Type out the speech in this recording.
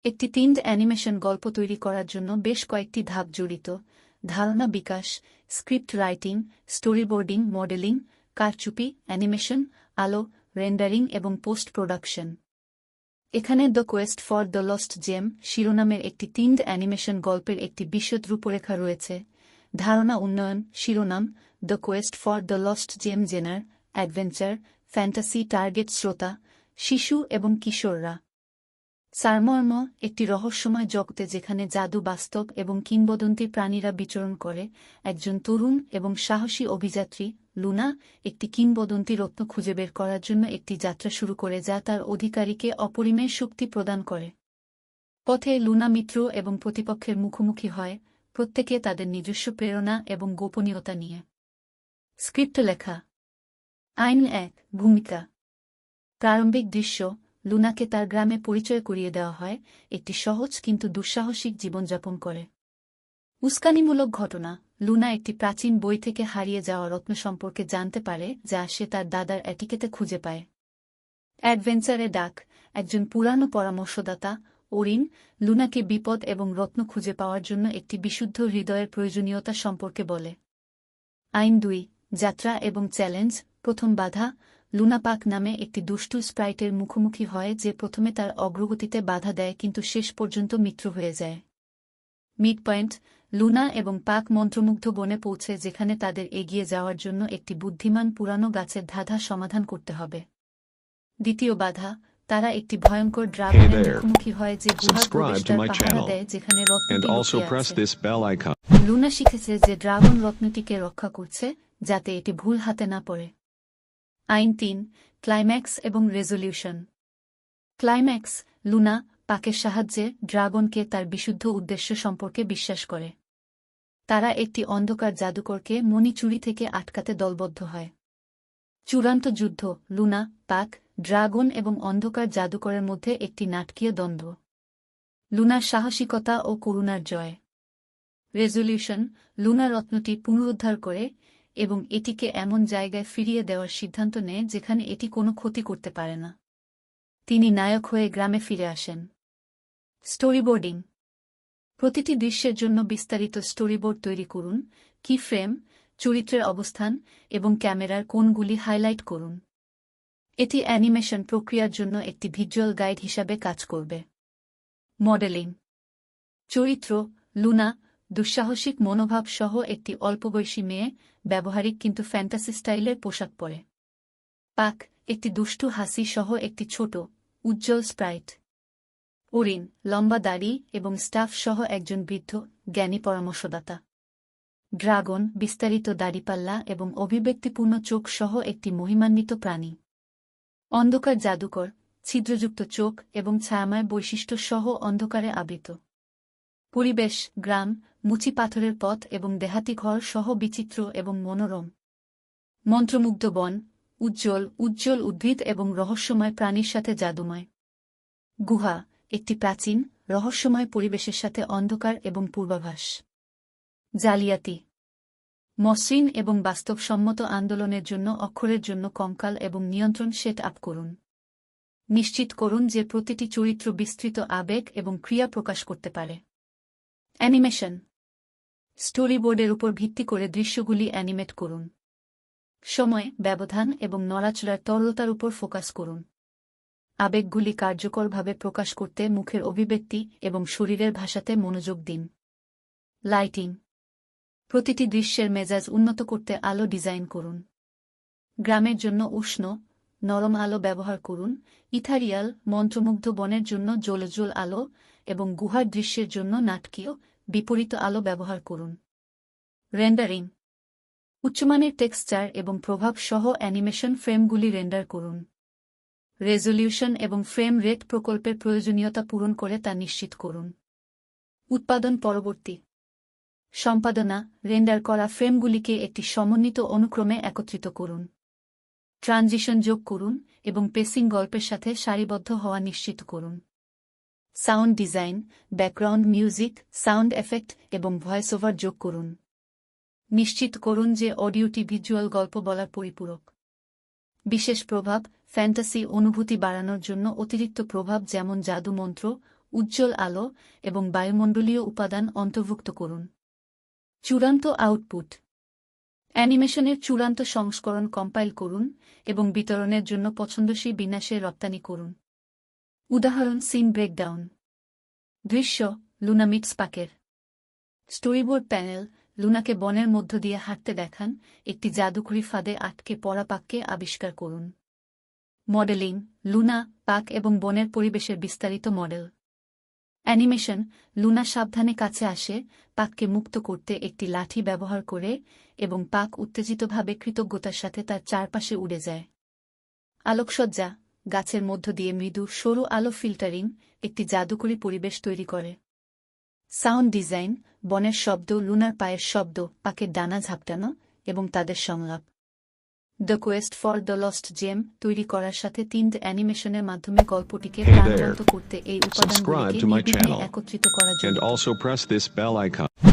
একটি 3D animation গল্প তৈরি করার জন্য বেশ কয়েকটি ধাপ জড়িত: ধারণা বিকাশ, স্ক্রিপ্ট রাইটিং, স্টোরিবোর্ডিং, মডেলিং, কারচুপি, অ্যানিমেশন, আলো, রেন্ডারিং এবং পোস্ট প্রোডাকশন। এখানে The Quest for the lost Gem শিরোনামের একটি 3D অ্যানিমেশন গল্পের একটি বিশদ রূপরেখা রয়েছে। ধারণা উন্নয়ন শিরোনাম: the Quest for the lost gem genre adventure fantasy, target শ্রোতা শিশু এবং কিশোররা। সারমর্ম: একটি রহস্যময় জগতে যেখানে জাদু বাস্তব এবং কিংবদন্তি প্রাণীরা বিচরণ করে, একজন তরুণ এবং সাহসী অভিযাত্রী লুনা একটি কিংবদন্তি রত্ন খুঁজে বের করার জন্য একটি যাত্রা শুরু করে যা তার অধিকারীকে অপরিমেয় শক্তি প্রদান করে। পথে লুনা মিত্র এবং প্রতিপক্ষের মুখোমুখি হয়, প্রত্যেকে তাদের নিজস্ব প্রেরণা এবং গোপনীয়তা নিয়ে। স্ক্রিপ্ট লেখা। আইন 1। ভূমিকা। প্রারম্ভিক দৃশ্য: লুনাকে তার গ্রামে পরিচয় করিয়ে দেওয়া হয়, একটি সহজ কিন্তু দুঃসাহসিক জীবনযাপন করে। উস্কানিমূলক ঘটনা: লুনা একটি প্রাচীন বই থেকে হারিয়ে যাওয়া রত্ন সম্পর্কে জানতে পারে যা সে তার দাদার অ্যাটিকেতে খুঁজে পায়। অ্যাডভেঞ্চারে ডাক: একজন পুরানো পরামর্শদাতা ওরিন লুনাকে বিপদ এবং রত্ন খুঁজে পাওয়ার জন্য একটি বিশুদ্ধ হৃদয়ের প্রয়োজনীয়তা সম্পর্কে বলে। আইন 2। যাত্রা এবং চ্যালেঞ্জ। প্রথম বাধা: লুনা পাক নামে একটি দুষ্টু স্প্রাইটের মুখোমুখি হয় যে প্রথমে তার অগ্রগতিতে বাধা দেয় কিন্তু শেষ পর্যন্ত মিত্র হয়ে যায়। মিড পয়েন্ট: লুনা এবং পাক মন্ত্রমুগ্ধ বনে পৌঁছে যেখানে তাদের এগিয়ে যাওয়ার জন্য একটি বুদ্ধিমান পুরানো গাছের ধাঁধা সমাধান করতে হবে। দ্বিতীয় বাধা: তারা একটি ভয়ঙ্কর ড্রাগনের মুখোমুখি হয় যে গুহার প্রবেশদ্বার পাহারা দেয় যেখানে রত্নটি লুকিয়ে আছে। লুনা শিখেছে যে ড্রাগন রত্নটিকে রক্ষা করছে যাতে এটি ভুল হাতে না পড়ে। আইন 3। ক্লাইম্যাক্স এবং রেজলিউশন। ক্লাইম্যাক্স: লুনা পাকের সাহায্যে ড্রাগনকে তার বিশুদ্ধ উদ্দেশ্য সম্পর্কে বিশ্বাস করে। তারা একটি অন্ধকার জাদুকরকে মণি চুরি থেকে আটকাতে দলবদ্ধ হয়। চূড়ান্ত যুদ্ধ: লুনা, পাক, ড্রাগন এবং অন্ধকার জাদুকরের মধ্যে একটি নাটকীয় দ্বন্দ্ব। লুনার সাহসিকতা ও করুণার জয়। রেজলিউশন: লুনা রত্নটি পুনরুদ্ধার করে এবং এটিকে এমন জায়গায় ফিরিয়ে দেওয়ার সিদ্ধান্ত নেয় যেখানে এটি কোনো ক্ষতি করতে পারে না। তিনি নায়ক হয়ে গ্রামে ফিরে আসেন। স্টোরিবোর্ডিং। প্রতিটি দৃশ্যের জন্য বিস্তারিত স্টোরিবোর্ড তৈরি করুন। কি ফ্রেম, চরিত্রের অবস্থান এবং ক্যামেরার কোণগুলি হাইলাইট করুন। এটি অ্যানিমেশন প্রক্রিয়ার জন্য একটি ভিজুয়াল গাইড হিসাবে কাজ করবে। মডেলিং। চরিত্র: লুনা দুঃসাহসিক মনোভাব সহ একটি অল্পবয়সী মেয়ে, ব্যবহারিক কিন্তু ফ্যান্টাসি স্টাইলের পোশাক পরে। পাক একটি দুষ্টু হাসি সহ একটি ছোট, উজ্জ্বল স্প্রাইট। ওরিন লম্বা দাড়ি এবং স্টাফ সহ একজন বৃদ্ধ, জ্ঞানী পরামর্শদাতা। ড্রাগন বিস্তারিত দাড়িপাল্লা এবং অভিব্যক্তিপূর্ণ চোখ সহ একটি মহিমান্বিত প্রাণী। অন্ধকার জাদুকর ছিদ্রযুক্ত চোখ এবং ছায়াময় বৈশিষ্ট্য সহ অন্ধকারে আবৃত। পরিবেশ: গ্রাম, মুচি পাথরের পথ এবং দেহাতি ঘর সহ বিচিত্র এবং মনোরম। মন্ত্রমুগ্ধ বন, উজ্জ্বল উজ্জ্বল উদ্ভিদ এবং রহস্যময় প্রাণীর সাথে জাদুময়। গুহা একটি প্রাচীন, রহস্যময় পরিবেশের সাথে অন্ধকার এবং পূর্বাভাস। জালিয়াতি: মসৃণ এবং বাস্তবসম্মত আন্দোলনের জন্য অক্ষরের জন্য কঙ্কাল এবং নিয়ন্ত্রণ সেট আপ করুন। নিশ্চিত করুন যে প্রতিটি চরিত্র বিস্তৃত আবেগ এবং ক্রিয়া প্রকাশ করতে পারে। অ্যানিমেশন। স্টোরিবোর্ডের উপর ভিত্তি করে দৃশ্যগুলি অ্যানিমেট করুন। সময়, ব্যবধান এবং নড়াচড়ার তরলতার উপর ফোকাস করুন। আবেগগুলি কার্যকরভাবে প্রকাশ করতে মুখের অভিব্যক্তি এবং শরীরের ভাষাতে মনোযোগ দিন। লাইটিং। প্রতিটি দৃশ্যের মেজাজ উন্নত করতে আলো ডিজাইন করুন। গ্রামের জন্য উষ্ণ, নরম আলো ব্যবহার করুন। ইথারিয়াল মন্ত্রমুগ্ধ বনের জন্য জ্বলজ্বল আলো এবং গুহার দৃশ্যের জন্য নাটকীয়, বিপরীত আলো ব্যবহার করুন। রেন্ডারিং। উচ্চমানের টেক্সচার এবং প্রভাব সহ অ্যানিমেশন ফ্রেমগুলি রেন্ডার করুন। রেজলিউশন এবং ফ্রেম রেট প্রকল্পের প্রয়োজনীয়তা পূরণ করে তা নিশ্চিত করুন। উৎপাদন পরবর্তী সম্পাদনা: রেন্ডার করা ফ্রেমগুলিকে একটি সমন্বিত অনুক্রমে একত্রিত করুন। ট্রানজিশন যোগ করুন এবং পেসিং গল্পের সাথে সারিবদ্ধ হওয়া নিশ্চিত করুন। Sound design, background music, sound effect এবং ভয়েস ওভার যোগ করুন। নিশ্চিত করুন যে অডিওটি ভিজুয়াল গল্প বলার পরিপূরক। বিশেষ প্রভাব: ফ্যান্টাসি অনুভূতি বাড়ানোর জন্য অতিরিক্ত প্রভাব যেমন জাদু মন্ত্র, উজ্জ্বল আলো এবং বায়ুমণ্ডলীয় উপাদান অন্তর্ভুক্ত করুন। চূড়ান্ত আউটপুট। অ্যানিমেশনের চূড়ান্ত সংস্করণ কম্পাইল করুন এবং বিতরণের জন্য পছন্দসই বিন্যাসে রপ্তানি করুন। উদাহরণ সিন ব্রেকডাউন। দৃশ্য লুনা মিটস পাকের। স্টোরিবোর্ড প্যানেল লুনাকে বনের মধ্য দিয়ে হাঁটতে দেখান, একটি জাদুকরি ফাঁদে আটকে পড়া পাককে আবিষ্কার করুন। মডেলিং লুনা, পাক এবং বনের পরিবেশের বিস্তারিত মডেল। অ্যানিমেশন লুনা সাবধানে কাছে আসে, পাককে মুক্ত করতে একটি লাঠি ব্যবহার করে এবং পাক উত্তেজিতভাবে কৃতজ্ঞতার সাথে তার চারপাশে উড়ে যায়। আলোকসজ্জা গাছের মধ্য দিয়ে মৃদু সরু আলো ফিল্টারিং একটি জাদুকরী পরিবেশ তৈরি করে। সাউন্ড ডিজাইন বনের শব্দ, লুনার পায়ের শব্দ, পাকের ডানা ঝাপটানো এবং তাদের সংলাপ। The Quest for the lost Gem তৈরি করার সাথে 3D অ্যানিমেশনের মাধ্যমে গল্পটিকে প্রাণবন্ত করতে এই Subscribe উপাদানগুলিকে to my নির্বিঘ্নে channel একত্রিত করা and জড়িত। also press this bell icon.